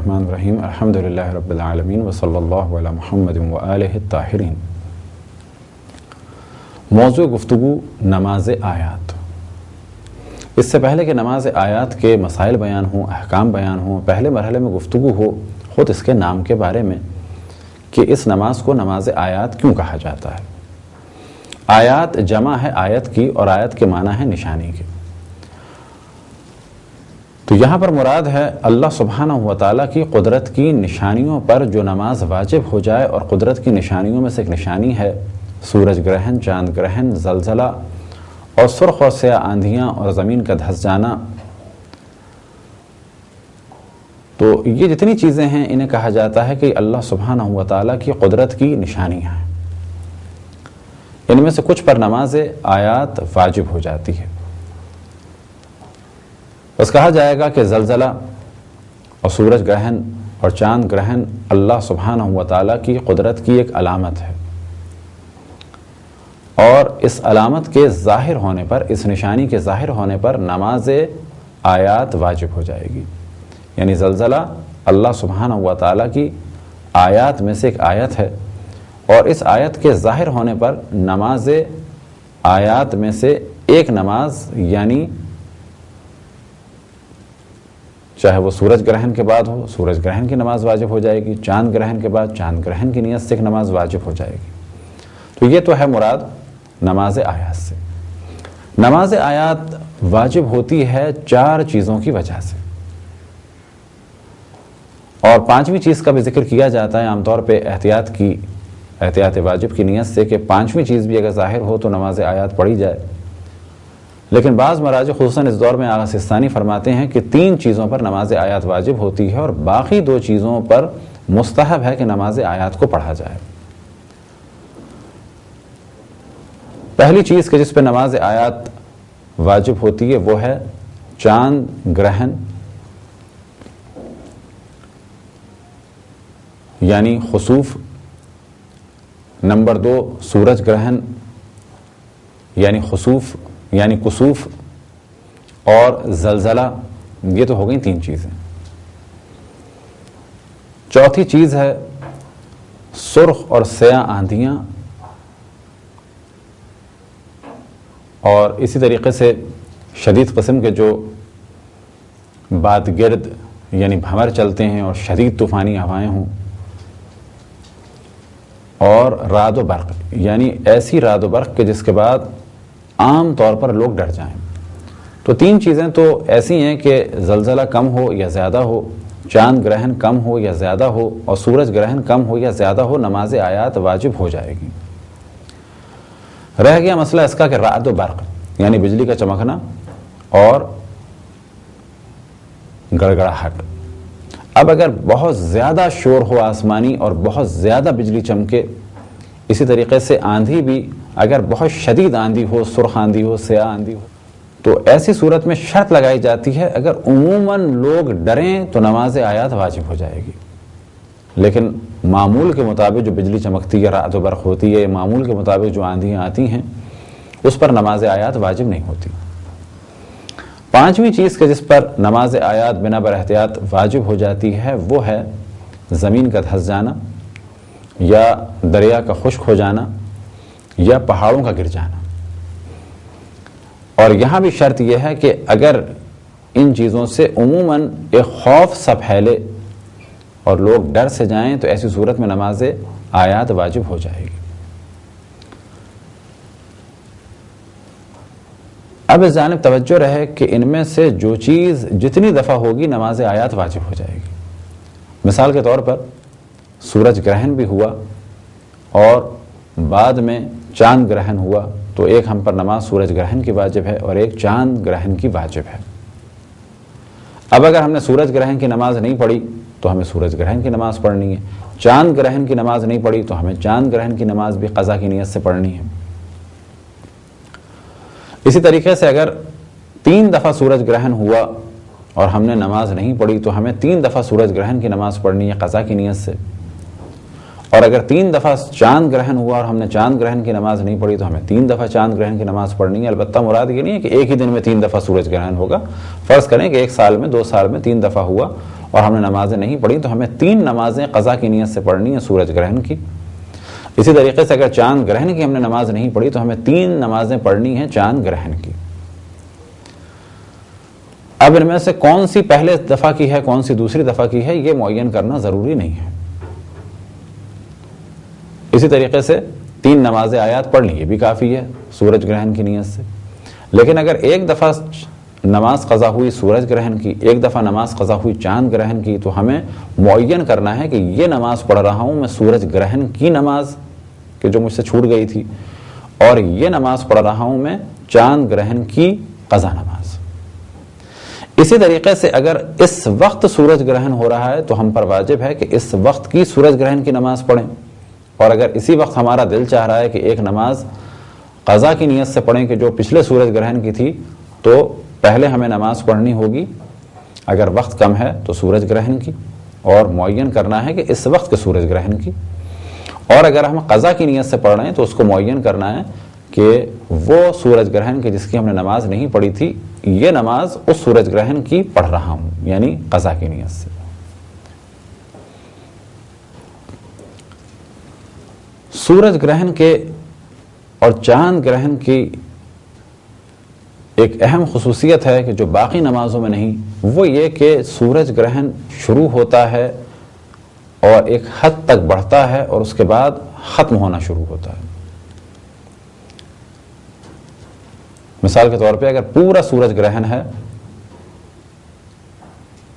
الرحمن الرحیم الحمدللہ رب العالمین وصلی اللہ علی محمد وآلہ الطاہرین۔ موضوع گفتگو نماز آیات۔ اس سے پہلے کہ نماز آیات کے مسائل بیان ہوں، احکام بیان ہوں، پہلے مرحلے میں گفتگو ہو خود اس کے نام کے بارے میں کہ اس نماز کو نماز آیات کیوں کہا جاتا ہے۔ آیات جمع ہے آیت کی، اور آیت کے معنی ہے نشانی کے۔ تو یہاں پر مراد ہے اللہ سبحانہ و تعالیٰ کی قدرت کی نشانیوں پر جو نماز واجب ہو جائے، اور قدرت کی نشانیوں میں سے ایک نشانی ہے سورج گرہن، چاند گرہن، زلزلہ اور سرخ اور سیاہ آندھیاں اور زمین کا دھس جانا۔ تو یہ جتنی چیزیں ہیں انہیں کہا جاتا ہے کہ اللہ سبحانہ و تعالیٰ کی قدرت کی نشانیاں ہیں۔ ان میں سے کچھ پر نماز آیات واجب ہو جاتی ہے۔ بس کہا جائے گا کہ زلزلہ اور سورج گرہن اور چاند گرہن اللہ سبحانہ و تعالیٰ کی قدرت کی ایک علامت ہے، اور اس علامت کے ظاہر ہونے پر، اس نشانی کے ظاہر ہونے پر نماز آیات واجب ہو جائے گی۔ یعنی زلزلہ اللہ سبحانہ و تعالیٰ کی آیات میں سے ایک آیت ہے، اور اس آیت کے ظاہر ہونے پر نماز آیات میں سے ایک نماز، یعنی چاہے وہ سورج گرہن کے بعد ہو، سورج گرہن کی نماز واجب ہو جائے گی، چاند گرہن کے بعد چاند گرہن کی نیت سے ایک نماز واجب ہو جائے گی۔ تو یہ تو ہے مراد نماز آیات سے۔ نماز آیات واجب ہوتی ہے 4 چیزوں کی وجہ سے، اور 5ویں چیز کا بھی ذکر کیا جاتا ہے عام طور پہ احتیاط واجب کی نیت سے، کہ 5ویں چیز بھی اگر ظاہر ہو تو نماز آیات پڑھی جائے۔ لیکن بعض مراجع خصوصاً اس دور میں آغا سستانی فرماتے ہیں کہ 3 چیزوں پر نماز آیات واجب ہوتی ہے، اور باقی 2 چیزوں پر مستحب ہے کہ نماز آیات کو پڑھا جائے۔ پہلی چیز کہ جس پہ نماز آیات واجب ہوتی ہے وہ ہے چاند گرہن، یعنی خسوف۔ نمبر 2 سورج گرہن یعنی خسوف یعنی کسوف، اور زلزلہ۔ یہ تو ہو گئی 3 چیزیں۔ چوتھی چیز ہے سرخ اور سیاہ آندھیاں، اور اسی طریقے سے شدید قسم کے جو باد گرد یعنی بھنور چلتے ہیں اور شدید طوفانی ہوائیں ہوں، اور رعد و برق، یعنی ایسی رعد و برق کہ جس کے بعد عام طور پر لوگ ڈر جائیں۔ تو 3 چیزیں تو ایسی ہیں کہ زلزلہ کم ہو یا زیادہ ہو، چاند گرہن کم ہو یا زیادہ ہو، اور سورج گرہن کم ہو یا زیادہ ہو، نماز آیات واجب ہو جائے گی۔ رہ گیا مسئلہ اس کا کہ رعد و برق یعنی بجلی کا چمکنا اور گڑگڑاہٹ۔ اب اگر بہت زیادہ شور ہو آسمانی اور بہت زیادہ بجلی چمکے، اسی طریقے سے آندھی بھی اگر بہت شدید آندھی ہو، سرخ آندھی ہو، سیاہ آندھی ہو، تو ایسی صورت میں شرط لگائی جاتی ہے اگر عموماً لوگ ڈریں تو نماز آیات واجب ہو جائے گی۔ لیکن معمول کے مطابق جو بجلی چمکتی ہے، رعد و برق ہوتی ہے، معمول کے مطابق جو آندھیاں آتی ہیں، اس پر نماز آیات واجب نہیں ہوتی۔ 5ویں چیز کہ جس پر نماز آیات بنا بر احتیاط واجب ہو جاتی ہے وہ ہے زمین کا دھس جانا، یا دریا کا خشک ہو جانا، یا پہاڑوں کا گر جانا۔ اور یہاں بھی شرط یہ ہے کہ اگر ان چیزوں سے عموماً ایک خوف سا پھیلے اور لوگ ڈر سے جائیں تو ایسی صورت میں نماز آیات واجب ہو جائے گی۔ اب اس جانب توجہ رہے کہ ان میں سے جو چیز جتنی دفعہ ہوگی نماز آیات واجب ہو جائے گی۔ مثال کے طور پر سورج گرہن بھی ہوا اور بعد میں چاند گرہن ہوا، تو ایک ہم پر نماز سورج گرہن کی واجب ہے اور ایک چاند گرہن کی واجب ہے۔ اب اگر ہم نے سورج گرہن کی نماز نہیں پڑھی تو ہمیں سورج گرہن کی نماز پڑھنی ہے، چاند گرہن کی نماز نہیں پڑھی تو ہمیں چاند گرہن کی نماز بھی قضا کی نیت سے پڑھنی ہے۔ اسی طریقے سے اگر 3 دفعہ سورج گرہن ہوا اور ہم نے نماز نہیں پڑھی تو ہمیں 3 دفعہ سورج گرہن کی نماز پڑھنی ہے قضا کی نیت سے، اور اگر 3 دفعہ چاند گرہن ہوا اور ہم نے چاند گرہن کی نماز نہیں پڑھی تو ہمیں 3 دفعہ چاند گرہن کی نماز پڑھنی ہے۔ البتہ مراد یہ نہیں ہے کہ ایک ہی دن میں 3 دفعہ سورج گرہن ہوگا۔ فرض کریں کہ 1 سال میں 2 سال میں 3 دفعہ ہوا اور ہم نے نمازیں نہیں پڑھی تو ہمیں 3 نمازیں قضا کی نیت سے پڑھنی ہیں سورج گرہن کی. اسی طریقے سے اگر چاند گرہن کی ہم نے نماز نہیں پڑھی تو ہمیں 3 نمازیں پڑھنی ہیں چاند گرہن کی. اب ان میں سے کون سی پہلے دفعہ کی ہے کون سی دوسری دفعہ کی ہے یہ معین کرنا ضروری نہیں ہے. اسی طریقے سے 3 نمازیں آیات پڑھ لی یہ بھی کافی ہے سورج گرہن کی نیت سے. لیکن اگر ایک دفعہ نماز قضا ہوئی سورج گرہن کی ایک دفعہ نماز قضا ہوئی چاند گرہن کی تو ہمیں معین کرنا ہے کہ یہ نماز پڑھ رہا ہوں میں سورج گرہن کی نماز کہ جو مجھ سے چھوٹ گئی تھی اور یہ نماز پڑھ رہا ہوں میں چاند گرہن کی قضا نماز. اسی طریقے سے اگر اس وقت سورج گرہن ہو رہا ہے تو ہم پر واجب ہے کہ اس وقت کی سورج گرہن کی نماز پڑھیں. اور اگر اسی وقت ہمارا دل چاہ رہا ہے کہ ایک نماز قضا کی نیت سے پڑھیں کہ جو پچھلے سورج گرہن کی تھی تو پہلے ہمیں نماز پڑھنی ہوگی اگر وقت کم ہے تو سورج گرہن کی اور معین کرنا ہے کہ اس وقت کے سورج گرہن کی. اور اگر ہم قضا کی نیت سے پڑھ رہے ہیں تو اس کو معین کرنا ہے کہ وہ سورج گرہن کی جس کی ہم نے نماز نہیں پڑھی تھی یہ نماز اس سورج گرہن کی پڑھ رہا ہوں یعنی قضا کی نیت سے. سورج گرہن کے اور چاند گرہن کی ایک اہم خصوصیت ہے کہ جو باقی نمازوں میں نہیں وہ یہ کہ سورج گرہن شروع ہوتا ہے اور ایک حد تک بڑھتا ہے اور اس کے بعد ختم ہونا شروع ہوتا ہے. مثال کے طور پہ اگر پورا سورج گرہن ہے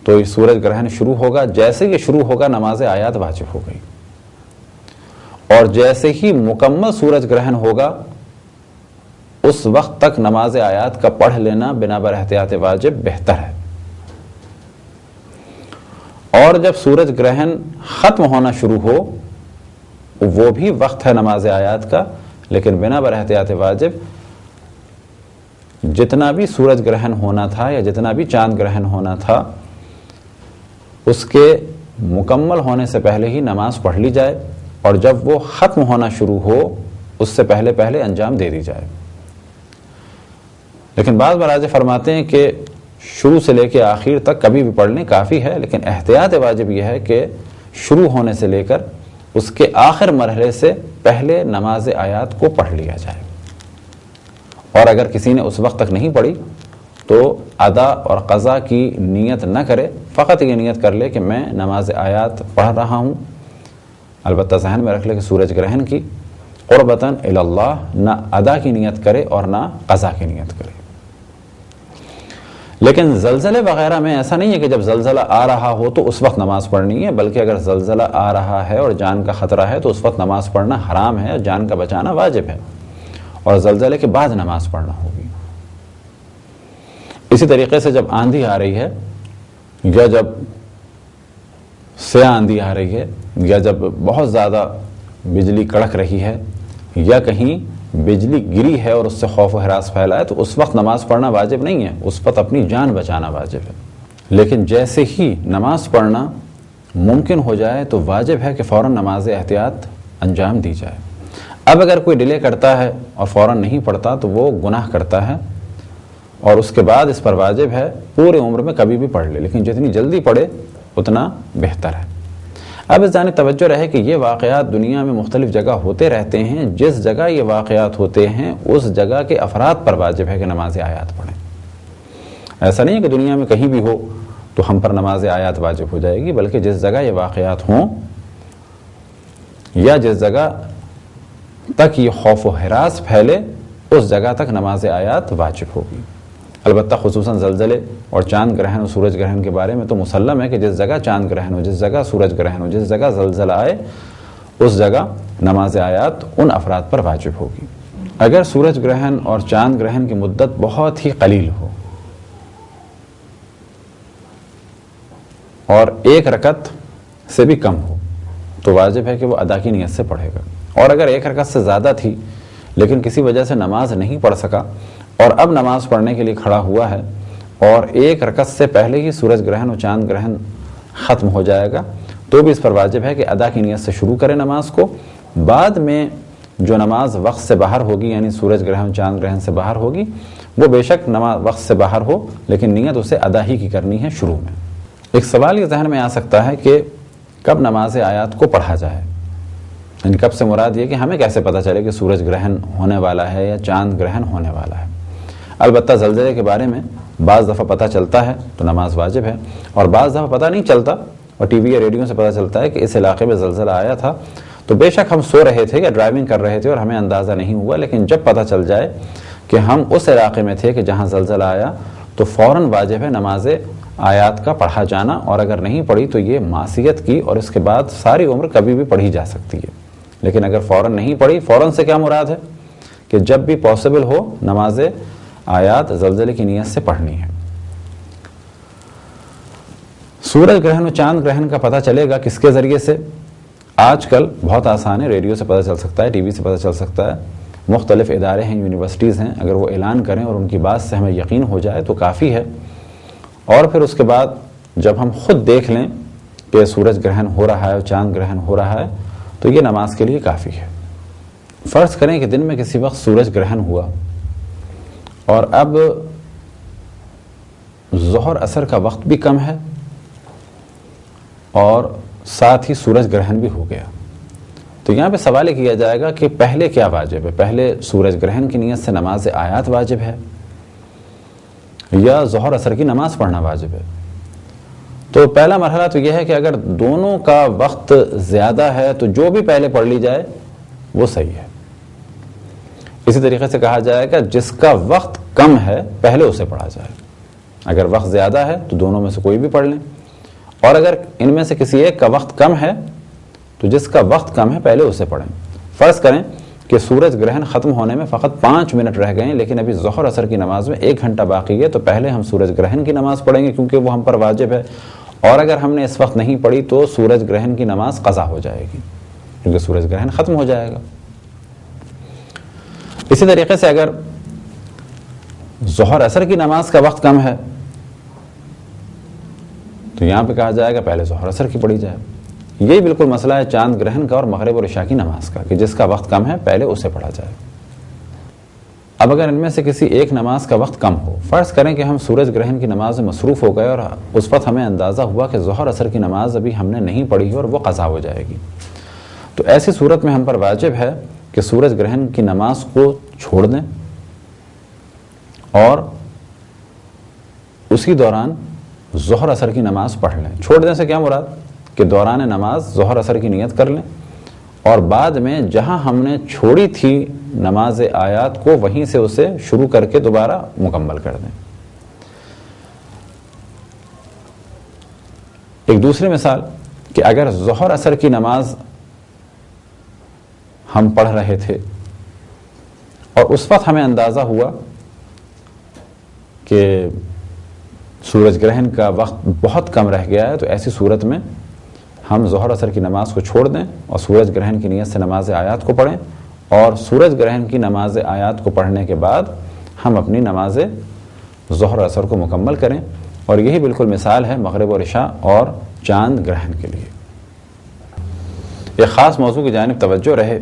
تو یہ سورج گرہن شروع ہوگا جیسے یہ شروع ہوگا نماز آیات واجب ہو گئی اور جیسے ہی مکمل سورج گرہن ہوگا اس وقت تک نماز آیات کا پڑھ لینا بنا بر احتیاط واجب بہتر ہے. اور جب سورج گرہن ختم ہونا شروع ہو وہ بھی وقت ہے نماز آیات کا لیکن بنا بر احتیاط واجب جتنا بھی سورج گرہن ہونا تھا یا جتنا بھی چاند گرہن ہونا تھا اس کے مکمل ہونے سے پہلے ہی نماز پڑھ لی جائے اور جب وہ ختم ہونا شروع ہو اس سے پہلے پہلے انجام دے دی جائے. لیکن بعض مراجع فرماتے ہیں کہ شروع سے لے کے آخر تک کبھی بھی پڑھ لیں کافی ہے لیکن احتیاط واجب یہ ہے کہ شروع ہونے سے لے کر اس کے آخر مرحلے سے پہلے نماز آیات کو پڑھ لیا جائے. اور اگر کسی نے اس وقت تک نہیں پڑھی تو ادا اور قضا کی نیت نہ کرے فقط یہ نیت کر لے کہ میں نماز آیات پڑھ رہا ہوں. البتہ ذہن میں رکھ لے کہ سورج گرہن کی قربتاً الی اللہ نہ ادا کی نیت کرے اور نہ قضا کی نیت کرے. لیکن زلزلے وغیرہ میں ایسا نہیں ہے کہ جب زلزلہ آ رہا ہو تو اس وقت نماز پڑھنی ہے بلکہ اگر زلزلہ آ رہا ہے اور جان کا خطرہ ہے تو اس وقت نماز پڑھنا حرام ہے اور جان کا بچانا واجب ہے اور زلزلے کے بعد نماز پڑھنا ہوگی. اسی طریقے سے جب آندھی آ رہی ہے یا جب سیاہ آندھی آ رہی ہے یا جب بہت زیادہ بجلی کڑک رہی ہے یا کہیں بجلی گری ہے اور اس سے خوف و ہراس پھیلا ہے تو اس وقت نماز پڑھنا واجب نہیں ہے اس وقت اپنی جان بچانا واجب ہے. لیکن جیسے ہی نماز پڑھنا ممکن ہو جائے تو واجب ہے کہ فوراً نماز احتیاط انجام دی جائے. اب اگر کوئی ڈیلے کرتا ہے اور فوراً نہیں پڑھتا تو وہ گناہ کرتا ہے اور اس کے بعد اس پر واجب ہے پورے عمر میں کبھی بھی پڑھ لے لیکن جتنی جلدی پڑھے اتنا بہتر ہے. اب اس جانب توجہ رہے کہ یہ واقعات دنیا میں مختلف جگہ ہوتے رہتے ہیں. جس جگہ یہ واقعات ہوتے ہیں اس جگہ کے افراد پر واجب ہے کہ نماز آیات پڑھیں. ایسا نہیں ہے کہ دنیا میں کہیں بھی ہو تو ہم پر نماز آیات واجب ہو جائے گی بلکہ جس جگہ یہ واقعات ہوں یا جس جگہ تک یہ خوف و ہراس پھیلے اس جگہ تک نماز آیات واجب ہوگی. البتہ خصوصاً زلزلے اور چاند گرہن اور سورج گرہن کے بارے میں تو مسلم ہے کہ جس جگہ چاند گرہن ہو جس جگہ سورج گرہن ہو جس جگہ زلزلہ آئے اس جگہ نماز آیات ان افراد پر واجب ہوگی. اگر سورج گرہن اور چاند گرہن کی مدت بہت ہی قلیل ہو اور ایک رکعت سے بھی کم ہو تو واجب ہے کہ وہ ادا کی نیت سے پڑھے گا. اور اگر ایک رکعت سے زیادہ تھی لیکن کسی وجہ سے نماز نہیں پڑھ سکا اور اب نماز پڑھنے کے لیے کھڑا ہوا ہے اور ایک رکعت سے پہلے ہی سورج گرہن اور چاند گرہن ختم ہو جائے گا تو بھی اس پر واجب ہے کہ ادا کی نیت سے شروع کرے نماز کو. بعد میں جو نماز وقت سے باہر ہوگی یعنی سورج گرہن چاند گرہن سے باہر ہوگی وہ بے شک نماز وقت سے باہر ہو لیکن نیت اسے ادا ہی کی کرنی ہے شروع میں. ایک سوال یہ ذہن میں آ سکتا ہے کہ کب نماز آیات کو پڑھا جائے، یعنی کب سے مراد یہ کہ ہمیں کیسے پتہ چلے کہ سورج گرہن ہونے والا ہے یا چاند گرہن ہونے والا ہے۔ البتہ زلزلے کے بارے میں بعض دفعہ پتہ چلتا ہے تو نماز واجب ہے، اور بعض دفعہ پتہ نہیں چلتا اور ٹی وی یا ریڈیو سے پتہ چلتا ہے کہ اس علاقے میں زلزلہ آیا تھا، تو بے شک ہم سو رہے تھے یا ڈرائیونگ کر رہے تھے اور ہمیں اندازہ نہیں ہوا، لیکن جب پتہ چل جائے کہ ہم اس علاقے میں تھے کہ جہاں زلزلہ آیا تو فوراً واجب ہے نماز آیات کا پڑھا جانا، اور اگر نہیں پڑھی تو یہ معصیت کی اور اس کے بعد ساری عمر کبھی بھی پڑھی جا سکتی ہے۔ لیکن اگر فوراً نہیں پڑھی، فوراً سے کیا مراد ہے کہ جب بھی پاسبل ہو نماز آیات زلزلے کی نیت سے پڑھنی ہے۔ سورج گرہن اور چاند گرہن کا پتہ چلے گا کس کے ذریعے سے؟ آج کل بہت آسان ہے، ریڈیو سے پتہ چل سکتا ہے، ٹی وی سے پتہ چل سکتا ہے، مختلف ادارے ہیں، یونیورسٹیز ہیں، اگر وہ اعلان کریں اور ان کی بات سے ہمیں یقین ہو جائے تو کافی ہے، اور پھر اس کے بعد جب ہم خود دیکھ لیں کہ سورج گرہن ہو رہا ہے اور چاند گرہن ہو رہا ہے تو یہ نماز کے لیے کافی ہے۔ فرض کریں کہ دن میں کسی وقت سورج گرہن ہوا اور اب ظہر عصر کا وقت بھی کم ہے اور ساتھ ہی سورج گرہن بھی ہو گیا، تو یہاں پہ سوال یہ کیا جائے گا کہ پہلے کیا واجب ہے؟ پہلے سورج گرہن کی نیت سے نماز آیات واجب ہے یا ظہر عصر کی نماز پڑھنا واجب ہے؟ تو پہلا مرحلہ تو یہ ہے کہ اگر دونوں کا وقت زیادہ ہے تو جو بھی پہلے پڑھ لی جائے وہ صحیح ہے۔ اسی طریقے سے کہا جائے گا جس کا وقت کم ہے پہلے اسے پڑھا جائے، اگر وقت زیادہ ہے تو دونوں میں سے کوئی بھی پڑھ لیں، اور اگر ان میں سے کسی ایک کا وقت کم ہے تو جس کا وقت کم ہے پہلے اسے پڑھیں۔ فرض کریں کہ سورج گرہن ختم ہونے میں فقط 5 منٹ رہ گئے ہیں، لیکن ابھی ظہر عصر کی نماز میں 1 گھنٹہ باقی ہے، تو پہلے ہم سورج گرہن کی نماز پڑھیں گے کیونکہ وہ ہم پر واجب ہے، اور اگر ہم نے اس وقت نہیں پڑھی تو سورج گرہن کی نماز قضا ہو جائے گی کیونکہ سورج گرہن ختم ہو جائے گا۔ اسی طریقے سے اگر ظہر عصر کی نماز کا وقت کم ہے تو یہاں پہ کہا جائے گا پہلے ظہر عصر کی پڑھی جائے۔ یہی بالکل مسئلہ ہے چاند گرہن کا اور مغرب اور عشاء کی نماز کا کہ جس کا وقت کم ہے پہلے اسے پڑھا جائے۔ اب اگر ان میں سے کسی ایک نماز کا وقت کم ہو، فرض کریں کہ ہم سورج گرہن کی نماز میں مصروف ہو گئے اور اس وقت ہمیں اندازہ ہوا کہ ظہر عصر کی نماز ابھی ہم نے نہیں پڑھی اور وہ قضا ہو جائے گی، تو ایسی صورت میں ہم پر واجب ہے کہ سورج گرہن کی نماز کو چھوڑ دیں اور اسی دوران ظہر عصر کی نماز پڑھ لیں۔ چھوڑ دیں سے کیا مراد کہ دوران نماز ظہر عصر کی نیت کر لیں اور بعد میں جہاں ہم نے چھوڑی تھی نماز آیات کو وہیں سے اسے شروع کر کے دوبارہ مکمل کر دیں۔ ایک دوسری مثال کہ اگر ظہر عصر کی نماز ہم پڑھ رہے تھے اور اس وقت ہمیں اندازہ ہوا کہ سورج گرہن کا وقت بہت کم رہ گیا ہے، تو ایسی صورت میں ہم ظہر عصر کی نماز کو چھوڑ دیں اور سورج گرہن کی نیت سے نماز آیات کو پڑھیں، اور سورج گرہن کی نماز آیات کو پڑھنے کے بعد ہم اپنی نماز ظہر عصر کو مکمل کریں، اور یہی بالکل مثال ہے مغرب اور عشاء اور چاند گرہن کے لیے۔ ایک خاص موضوع کی جانب توجہ رہے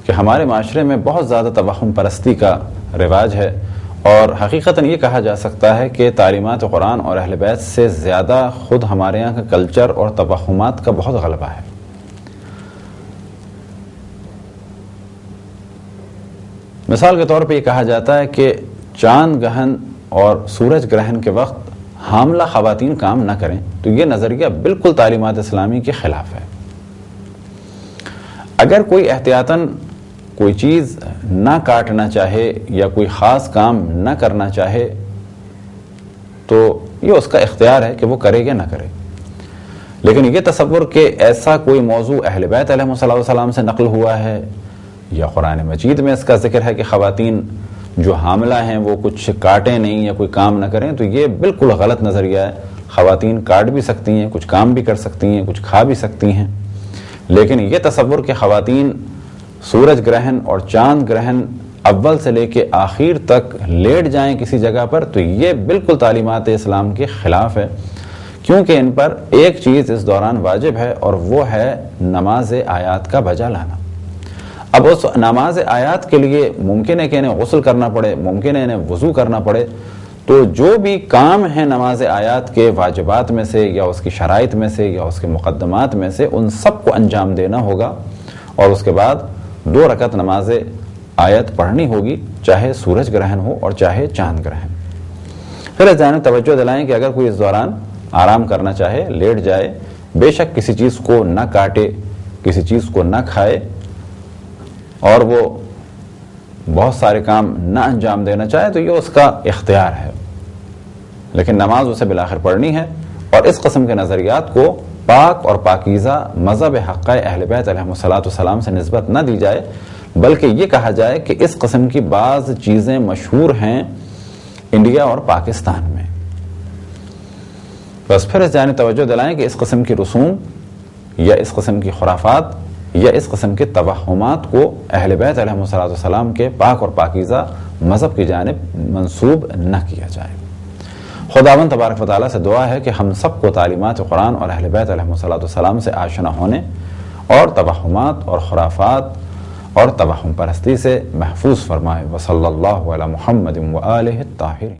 کہ ہمارے معاشرے میں بہت زیادہ توہم پرستی کا رواج ہے، اور حقیقتاً یہ کہا جا سکتا ہے کہ تعلیمات قرآن اور اہل بیت سے زیادہ خود ہمارے یہاں کا کلچر اور توہمات کا بہت غلبہ ہے۔ مثال کے طور پہ یہ کہا جاتا ہے کہ چاند گرہن اور سورج گرہن کے وقت حاملہ خواتین کام نہ کریں، تو یہ نظریہ بالکل تعلیمات اسلامی کے خلاف ہے۔ اگر کوئی احتیاطاً کوئی چیز نہ کاٹنا چاہے یا کوئی خاص کام نہ کرنا چاہے تو یہ اس کا اختیار ہے کہ وہ کرے یا نہ کرے، لیکن یہ تصور کہ ایسا کوئی موضوع اہل بیت علیہ السلام سے نقل ہوا ہے یا قرآن مجید میں اس کا ذکر ہے کہ خواتین جو حاملہ ہیں وہ کچھ کاٹیں نہیں یا کوئی کام نہ کریں، تو یہ بالکل غلط نظریہ ہے۔ خواتین کاٹ بھی سکتی ہیں، کچھ کام بھی کر سکتی ہیں، کچھ کھا بھی سکتی ہیں، لیکن یہ تصور کہ خواتین سورج گرہن اور چاند گرہن اول سے لے کے آخر تک لیٹ جائیں کسی جگہ پر، تو یہ بالکل تعلیمات اسلام کے خلاف ہے، کیونکہ ان پر ایک چیز اس دوران واجب ہے اور وہ ہے نماز آیات کا بجا لانا۔ اب اس نماز آیات کے لیے ممکن ہے کہ انہیں غسل کرنا پڑے، ممکن ہے انہیں وضو کرنا پڑے، تو جو بھی کام ہیں نماز آیات کے واجبات میں سے یا اس کی شرائط میں سے یا اس کے مقدمات میں سے، ان سب کو انجام دینا ہوگا، اور اس کے بعد 2 رکعت نماز آیت پڑھنی ہوگی، چاہے سورج گرہن ہو اور چاہے چاند گرہن۔ پھر ذہن توجہ دلائیں کہ اگر کوئی اس دوران آرام کرنا چاہے، لیٹ جائے، بے شک کسی چیز کو نہ کاٹے، کسی چیز کو نہ کھائے، اور وہ بہت سارے کام نہ انجام دینا چاہے تو یہ اس کا اختیار ہے، لیکن نماز اسے بالآخر پڑھنی ہے۔ اور اس قسم کے نظریات کو پاک اور پاکیزہ مذہب حقہ اہل بیت علیہم السلام سے نسبت نہ دی جائے، بلکہ یہ کہا جائے کہ اس قسم کی بعض چیزیں مشہور ہیں انڈیا اور پاکستان میں۔ بس پھر اس جانب توجہ دلائیں کہ اس قسم کی رسوم یا اس قسم کی خرافات یا اس قسم کے توہمات کو اہل بیت علیہم السلام کے پاک اور پاکیزہ مذہب کی جانب منسوب نہ کیا جائے۔ خداوند تبارک و تعالیٰ سے دعا ہے کہ ہم سب کو تعلیمات قرآن اور اہل بیت علیہم السلام سے آشنا ہونے اور توہمات اور خرافات اور توہم پرستی سے محفوظ فرمائے۔ وصلی اللہ علی محمد وآلہ الطاہرین۔